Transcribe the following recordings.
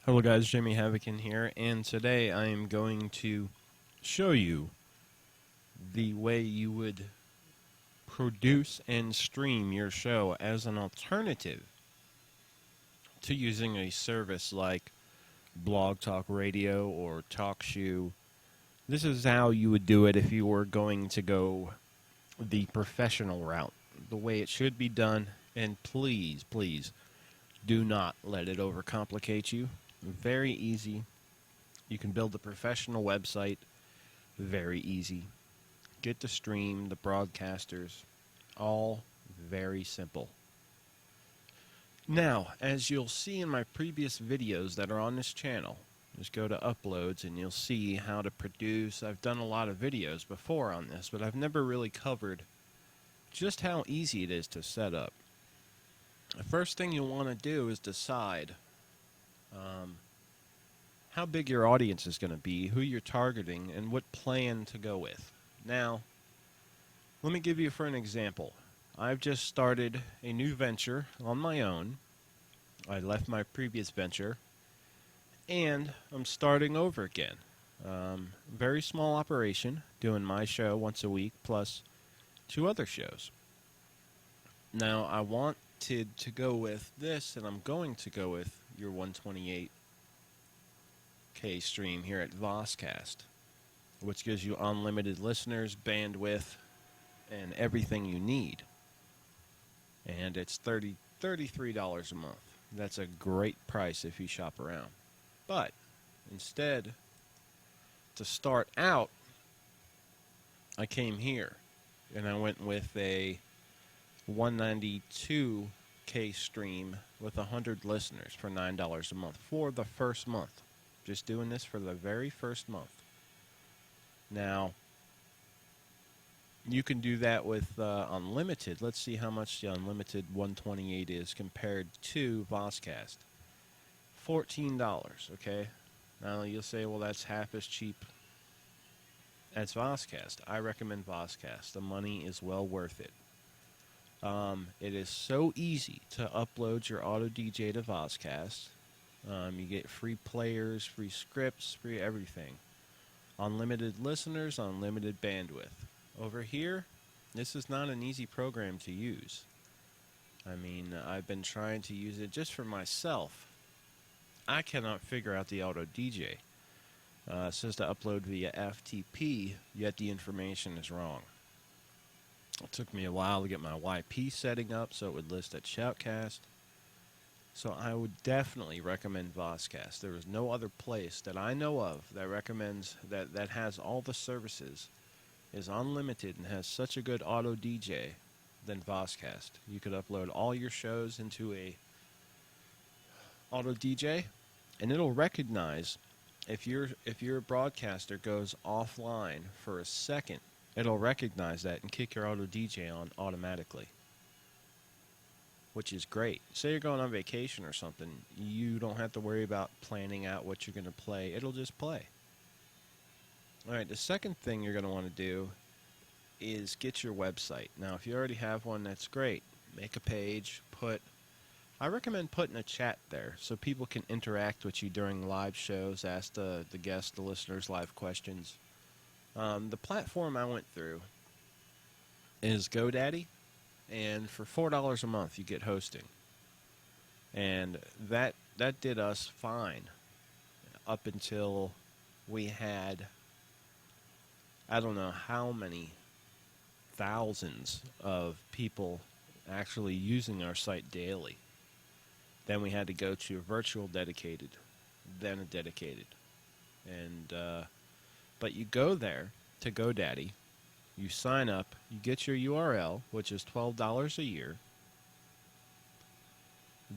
Hello guys, Jamie Havoc here, and today I am going to show you the way you would produce and stream your show as an alternative to using a service like Blog Talk Radio or TalkShoe. This is how you would do it if you were going to go the professional route, the way it should be done, and please, please, do not let it overcomplicate you. Very easy. You can build a professional website. Very easy. Get the stream, the broadcasters. All very simple. Now, as you'll see in my previous videos that are on this channel, just go to uploads and you'll see how to produce. I've done a lot of videos before on this, but I've never really covered just how easy it is to set up. The first thing you'll want to do is decide how big your audience is going to be, who you're targeting, and what plan to go with. Now, let me give you for an example. I've just started a new venture on my own. I left my previous venture, and I'm starting over again. Very small operation, doing my show once a week, plus 2 other shows. Now, I wanted to go with this, and I'm going to go with your 128K stream here at Vozcast, which gives you unlimited listeners, bandwidth, and everything you need. And it's $33 a month. That's a great price if you shop around. But instead, to start out, I came here and I went with a 192K stream with 100 listeners for $9 a month for the first month. Just doing this for the very first month. Now, you can do that with unlimited. Let's see how much the unlimited 128 is compared to Vozcast. $14, okay? Now you'll say, well, that's half as cheap as Vozcast. I recommend Vozcast. The money is well worth it. It is so easy to upload your auto DJ to Vozcast. You get free players, free scripts, free everything. Unlimited listeners, unlimited bandwidth. Over here, this is not an easy program to use. I mean, I've been trying to use it just for myself. I cannot figure out the auto DJ. It says to upload via FTP, yet the information is wrong. It took me a while to get my YP setting up so it would list at Shoutcast. So I would definitely recommend Vozcast. There is no other place that I know of that recommends that has all the services, is unlimited, and has such a good auto DJ than Vozcast. You could upload all your shows into a auto DJ, and it'll recognize if your broadcaster goes offline for a second, it'll recognize that and kick your auto DJ on automatically, which is great. Say you're going on vacation or something, you don't have to worry about planning out what you're going to play. It'll just play. All right, the second thing you're going to want to do is get your website. Now, if you already have one, that's great. Make a page, I recommend putting a chat there so people can interact with you during live shows, ask the guests, the listeners, live questions. The platform I went through is GoDaddy. And for $4 a month, you get hosting. And that did us fine up until we had, I don't know how many thousands of people actually using our site daily. Then we had to go to a virtual dedicated, then a dedicated. And but you go there to GoDaddy. You sign up, you get your URL, which is $12 a year.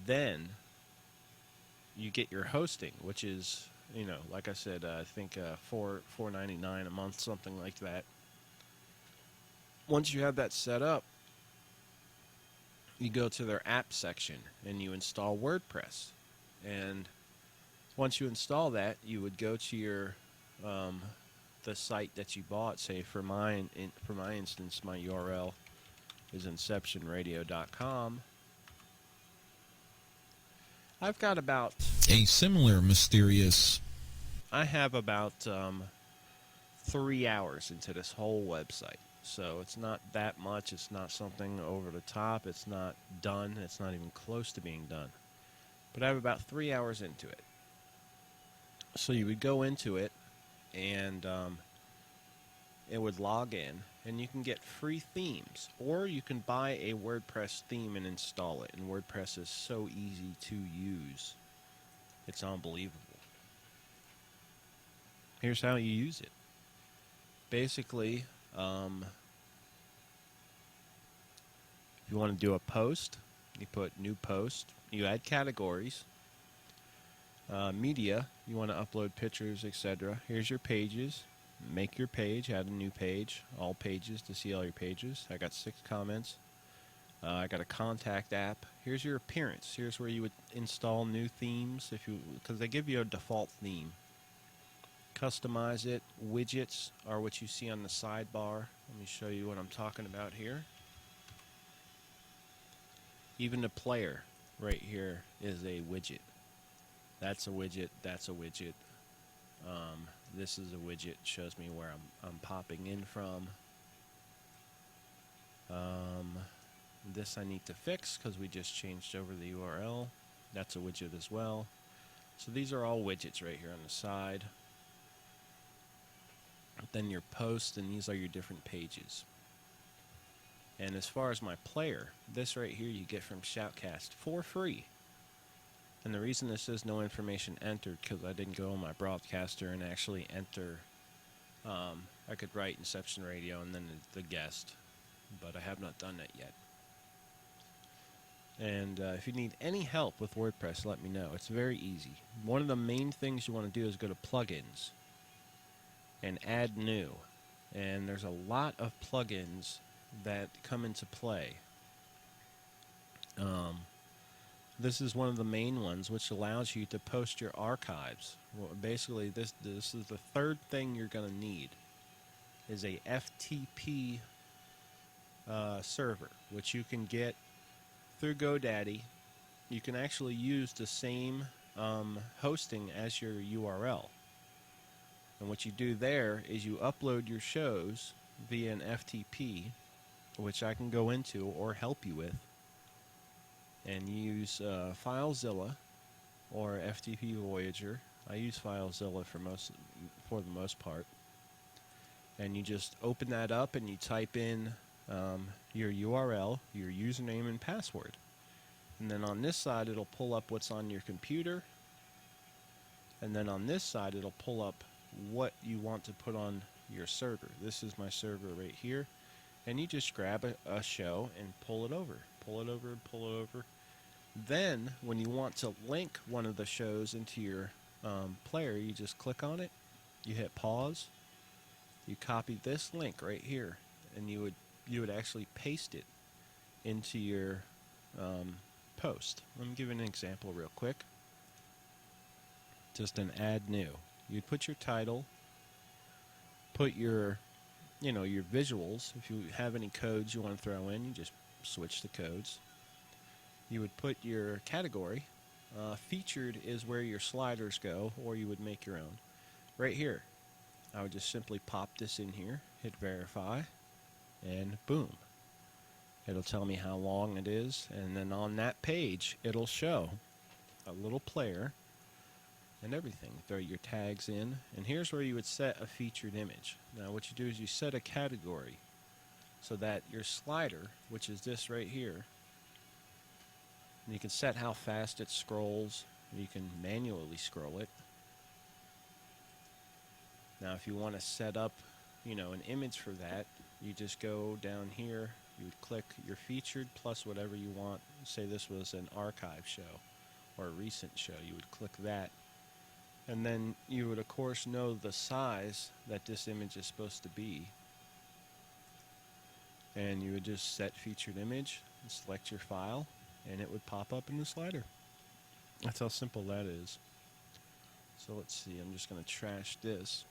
Then you get your hosting, which is, like I said, I think $4.99 a month, something like that. Once you have that set up, you go to their app section and you install WordPress. And once you install that, you would go to your the site that you bought. Say for my instance, my URL is inceptionradio.com. I've got about, A similar mysterious. I have about 3 hours into this whole website. So it's not that much. It's not something over the top. It's not done. It's not even close to being done. But I have about 3 hours into it. So you would go into it, and it would log in, and you can get free themes, or you can buy a WordPress theme and install it. And WordPress is so easy to use. It's unbelievable. Here's how you use it. Basically, if you want to do a post, you put new post, you add categories, media, you want to upload pictures, etc. Here's your pages. Make your page, add a new page, all pages to see all your pages. I got 6 comments. I got a contact app. Here's your appearance. Here's where you would install new themes because they give you a default theme. Customize it. Widgets are what you see on the sidebar. Let me show you what I'm talking about here. Even the player right here is a widget. That's a widget. That's a widget. This is a widget. Shows me where I'm popping in from. This I need to fix because we just changed over the URL. That's a widget as well. So these are all widgets right here on the side. Then your post, and these are your different pages. And as far as my player, this right here you get from Shoutcast for free. And the reason this says no information entered, because I didn't go on my broadcaster and actually enter. I could write Inception Radio and then the guest, but I have not done that yet. And if you need any help with WordPress, let me know. It's very easy. One of the main things you want to do is go to plugins and add new. And there's a lot of plugins that come into play. This is one of the main ones, which allows you to post your archives. Well, basically, this is the third thing you're going to need, is a FTP server, which you can get through GoDaddy. You can actually use the same hosting as your URL. And what you do there is you upload your shows via an FTP, which I can go into or help you with, and use FileZilla or FTP Voyager. I use FileZilla for the most part. And you just open that up and you type in your URL, your username and password. And then on this side it'll pull up what's on your computer. And then on this side it'll pull up what you want to put on your server. This is my server right here. And you just grab a show and pull it over. Pull it over and pull it over. Then, when you want to link one of the shows into your player, you just click on it, you hit pause, you copy this link right here, and you would actually paste it into your post. Let me give you an example real quick. Just an add new. You'd put your title, put your visuals. If you have any codes you want to throw in, you just switch the codes. You would put your category. Featured is where your sliders go, or you would make your own. Right here, I would just simply pop this in here, hit verify, and boom. It'll tell me how long it is, and then on that page, it'll show a little player and everything. Throw your tags in, and here's where you would set a featured image. Now what you do is you set a category so that your slider, which is this right here, you can set how fast it scrolls. You can manually scroll it. Now if you want to set up, an image for that, you just go down here, you would click your featured plus whatever you want. Say this was an archive show or a recent show, you would click that. And then you would of course know the size that this image is supposed to be. And you would just set featured image and select your file, and it would pop up in the slider. That's how simple that is. So let's see, I'm just going to trash this.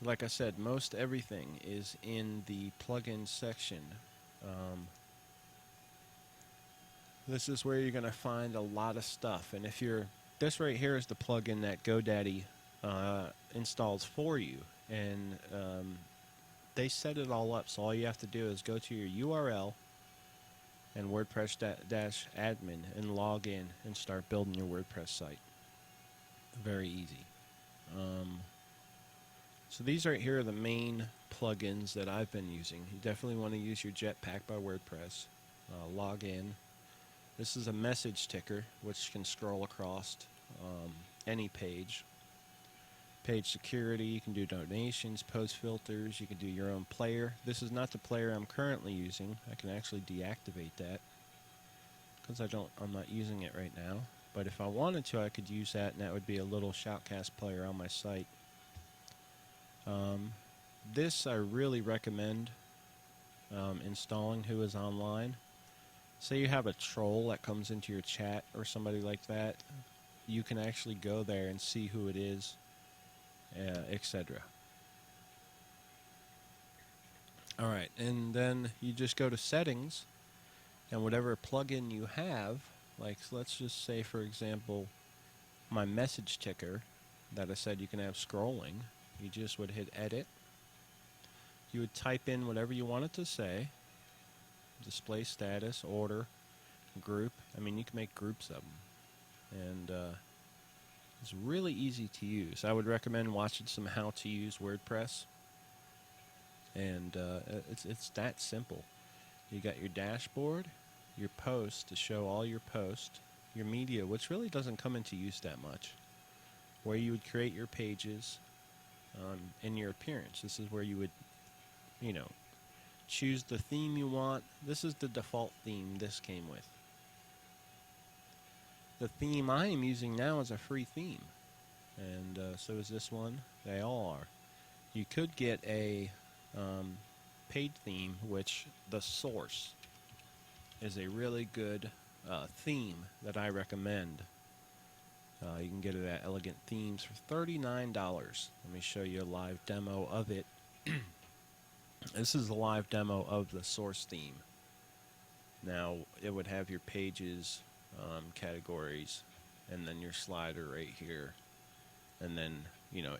Like I said, most everything is in the plugin section. this is where you're going to find a lot of stuff. And if you're, this right here is the plugin that GoDaddy installs for you. And they set it all up, so all you have to do is go to your URL and WordPress-admin and log in and start building your WordPress site. Very easy. So these right here are the main plugins that I've been using. You definitely want to use your Jetpack by WordPress. Log in. This is a message ticker, which can scroll across any page. Page security, you can do donations, post filters, you can do your own player. This is not the player I'm currently using. I can actually deactivate that because I'm not using it right now. But if I wanted to, I could use that, and that would be a little Shoutcast player on my site. This I really recommend installing who is online. Say you have a troll that comes into your chat or somebody like that, you can actually go there and see who it is, etc. Alright, and then you just go to settings, and whatever plugin you have, like let's just say for example my message ticker that I said you can have scrolling, you just would hit edit. You would type in whatever you wanted to say, display status, order, group. I mean, you can make groups of them. And it's really easy to use. I would recommend watching some how to use WordPress. And it's that simple. You got your dashboard, your posts to show all your posts, your media, which really doesn't come into use that much, where you would create your pages, and your appearance. This is where you would, choose the theme you want. This is the default theme this came with. The theme I am using now is a free theme, and so is this one. They all are. You could get a paid theme, which the Source is a really good theme that I recommend. You can get it at Elegant Themes for $39. Let me show you a live demo of it. This is a live demo of the Source theme. Now, it would have your pages, categories, and then your slider right here. And then,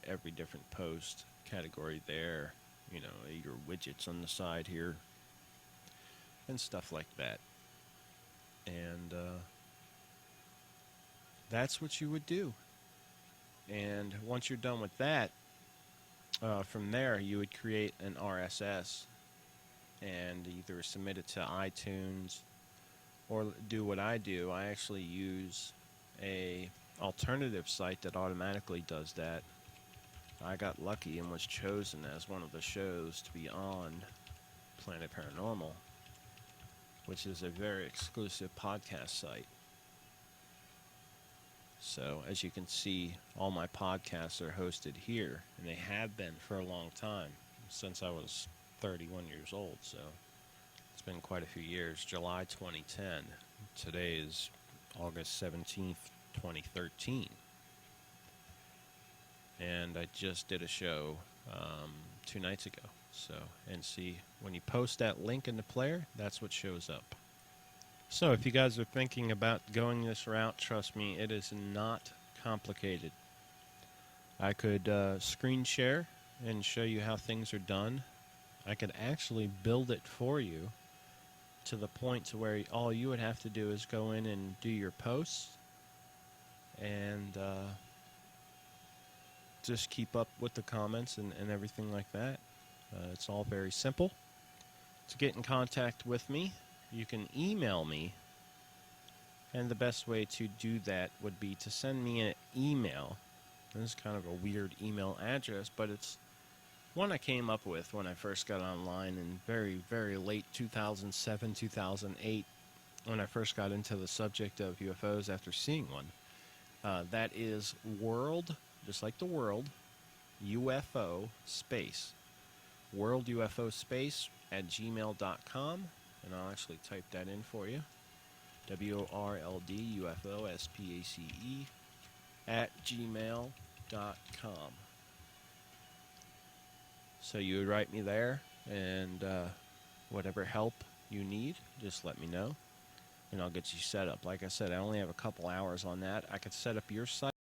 every different post category there. Your widgets on the side here. And stuff like that. And that's what you would do. And once you're done with that, from there you would create an RSS and either submit it to iTunes or do what I do. I actually use a alternative site that automatically does that. I got lucky and was chosen as one of the shows to be on Planet Paranormal, which is a very exclusive podcast site. So, as you can see, all my podcasts are hosted here, and they have been for a long time, since I was 31 years old, so it's been quite a few years. July 2010. Today is August 17th, 2013. And I just did a show 2 nights ago. So, and see, when you post that link in the player, that's what shows up. So if you guys are thinking about going this route, trust me, it is not complicated. I could screen share and show you how things are done. I could actually build it for you to the point to where all you would have to do is go in and do your posts and just keep up with the comments and everything like that. It's all very simple. To get in contact with me, you can email me, and the best way to do that would be to send me an email. This is kind of a weird email address, but it's one I came up with when I first got online in very, very late 2007, 2008, when I first got into the subject of UFOs after seeing one. That is world, just like the world, UFO space. World UFO space at gmail.com. And I'll actually type that in for you. WORLD UFO SPACE at gmail.com. So you would write me there, and whatever help you need, just let me know. and I'll get you set up. Like I said, I only have a couple hours on that. I could set up your site